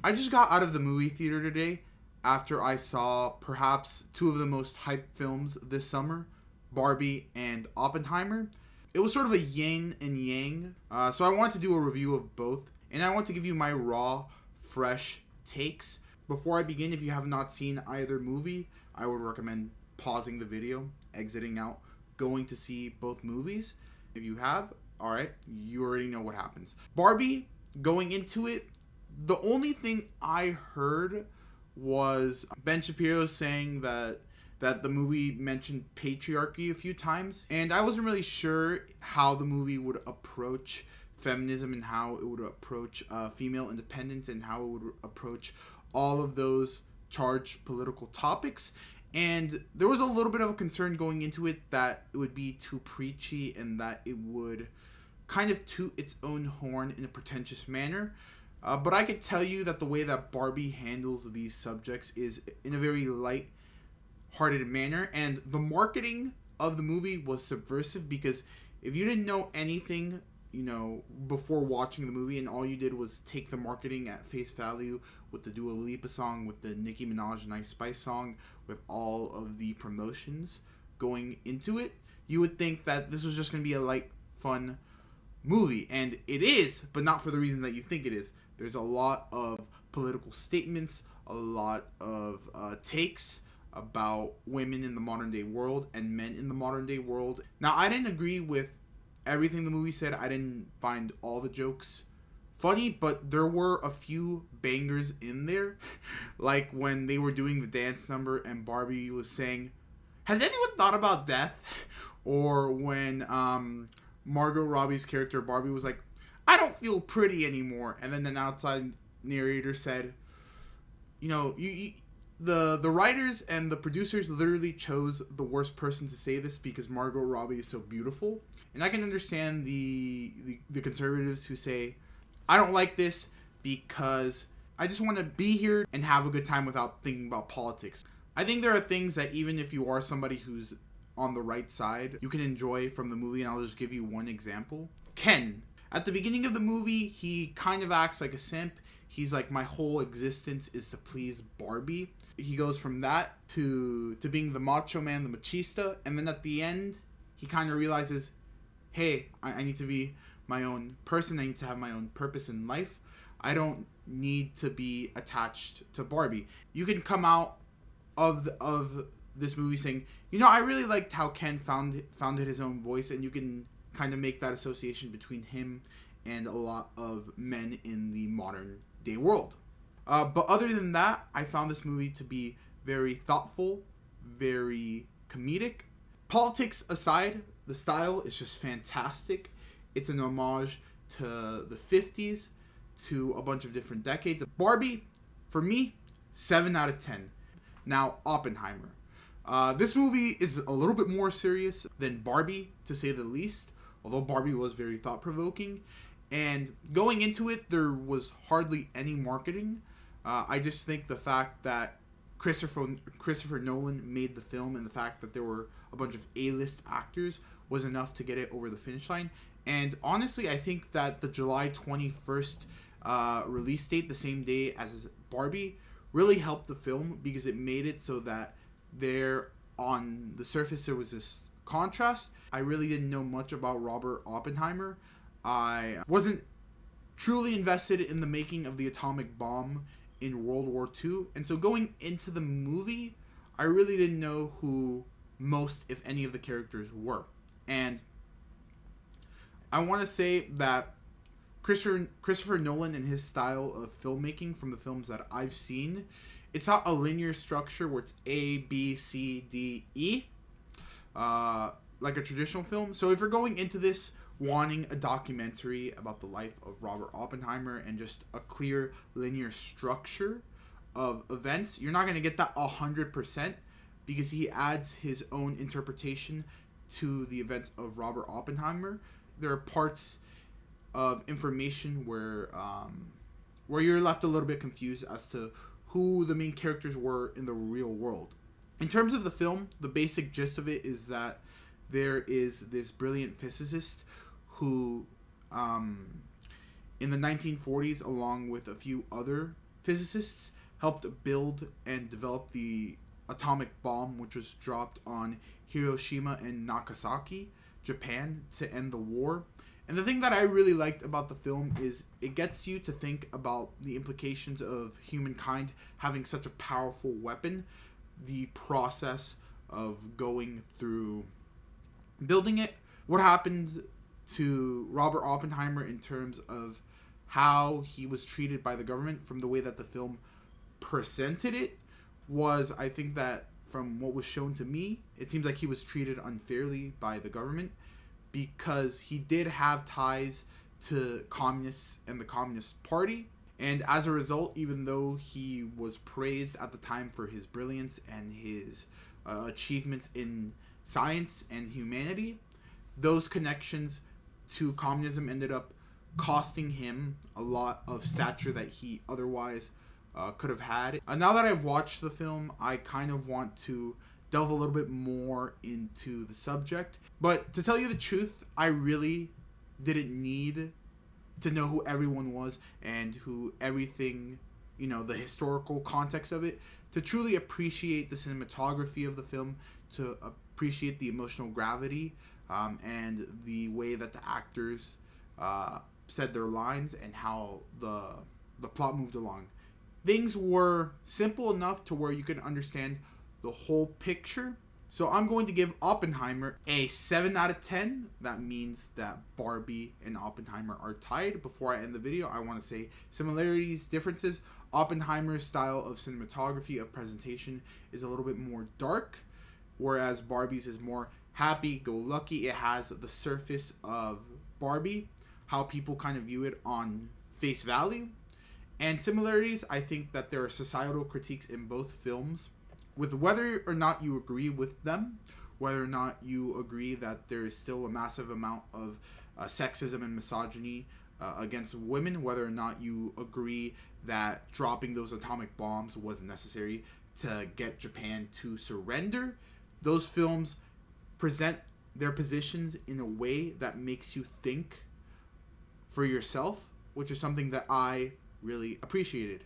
I just got out of the movie theater today after I saw perhaps two of the most hyped films this summer, Barbie and Oppenheimer. It was sort of a yin and yang, so I wanted to do a review of both, and I want to give you my raw, fresh takes. Before I begin, if you have not seen either movie, I would recommend pausing the video, exiting out, going to see both movies. If you have, alright, you already know what happens. Barbie, going into it, the only thing I heard was Ben Shapiro saying that the movie mentioned patriarchy a few times, and I wasn't really sure how the movie would approach feminism and how it would approach female independence and how it would approach all of those charged political topics. And there was a little bit of a concern going into it that it would be too preachy and that it would kind of toot its own horn in a pretentious manner. But I could tell you that the way that Barbie handles these subjects is in a very light-hearted manner. And the marketing of the movie was subversive because if you didn't know anything, before watching the movie and all you did was take the marketing at face value with the Dua Lipa song, with the Nicki Minaj and Ice Spice song, with all of the promotions going into it, you would think that this was just going to be a light, fun movie. And it is, but not for the reason that you think it is. There's a lot of political statements, a lot of takes about women in the modern day world and men in the modern day world. Now, I didn't agree with everything the movie said. I didn't find all the jokes funny, but there were a few bangers in there. Like when they were doing the dance number and Barbie was saying, "Has anyone thought about death?" Or when Margot Robbie's character Barbie was like, "I don't feel pretty anymore," and then an outside narrator said, the writers and the producers literally chose the worst person to say this because Margot Robbie is so beautiful. And I can understand the conservatives who say, "I don't like this because I just want to be here and have a good time without thinking about politics." I think there are things that even if you are somebody who's on the right side, you can enjoy from the movie, and I'll just give you one example. Ken. At the beginning of the movie, he kind of acts like a simp. He's like, my whole existence is to please Barbie. He goes from that to being the macho man, the machista. And then at the end, he kind of realizes, hey, I need to be my own person. I need to have my own purpose in life. I don't need to be attached to Barbie. You can come out of this movie saying, I really liked how Ken founded his own voice, and you can kind of make that association between him and a lot of men in the modern day world. But other than that, I found this movie to be very thoughtful, very comedic. Politics aside, the style is just fantastic. It's an homage to the 50s, to a bunch of different decades. Barbie, for me, 7 out of 10. Now, Oppenheimer. This movie is a little bit more serious than Barbie, to say the least, although Barbie was very thought-provoking. And going into it, there was hardly any marketing. I just think the fact that Christopher Nolan made the film and the fact that there were a bunch of A-list actors was enough to get it over the finish line. And honestly, I think that the July 21st release date, the same day as Barbie, really helped the film because it made it so that there, on the surface, there was this contrast. I really didn't know much about Robert Oppenheimer. I wasn't truly invested in the making of the atomic bomb in World War II. And so going into the movie, I really didn't know who most, if any, of the characters were. And I want to say that Christopher Nolan and his style of filmmaking from the films that I've seen, it's not a linear structure where it's A, B, C, D, E, like a traditional film. So if you're going into this wanting a documentary about the life of Robert Oppenheimer and just a clear linear structure of events, you're not going to get that 100% because he adds his own interpretation to the events of Robert Oppenheimer. There are parts of information where you're left a little bit confused as to who the main characters were in the real world. In terms of the film, the basic gist of it is that there is this brilliant physicist who, in the 1940s, along with a few other physicists helped build and develop the atomic bomb, which was dropped on Hiroshima and Nagasaki, Japan, to end the war. And the thing that I really liked about the film is it gets you to think about the implications of humankind having such a powerful weapon, the process of going through building it, what happened to Robert Oppenheimer in terms of how he was treated by the government. From the way that the film presented it, was, I think that from what was shown to me, it seems like he was treated unfairly by the government, because he did have ties to communists and the Communist Party. And as a result, even though he was praised at the time for his brilliance and his achievements in science and humanity, those connections to communism ended up costing him a lot of stature that he otherwise could have had. Now that I've watched the film, I kind of want to delve a little bit more into the subject. But to tell you the truth, I really didn't need to know who everyone was and who everything, the historical context of it, to truly appreciate the cinematography of the film, to appreciate the emotional gravity, and the way that the actors said their lines and how the plot moved along. Things were simple enough to where you can understand the whole picture. So I'm going to give Oppenheimer a 7 out of 10. That means that Barbie and Oppenheimer are tied. Before I end the video, I want to say similarities, differences. Oppenheimer's style of cinematography, of presentation, is a little bit more dark, whereas Barbie's is more happy-go-lucky. It has the surface of Barbie, how people kind of view it on face value. And similarities, I think that there are societal critiques in both films, with whether or not you agree with them, whether or not you agree that there is still a massive amount of sexism and misogyny against women, whether or not you agree that dropping those atomic bombs was necessary to get Japan to surrender. Those films present their positions in a way that makes you think for yourself, which is something that I really appreciated.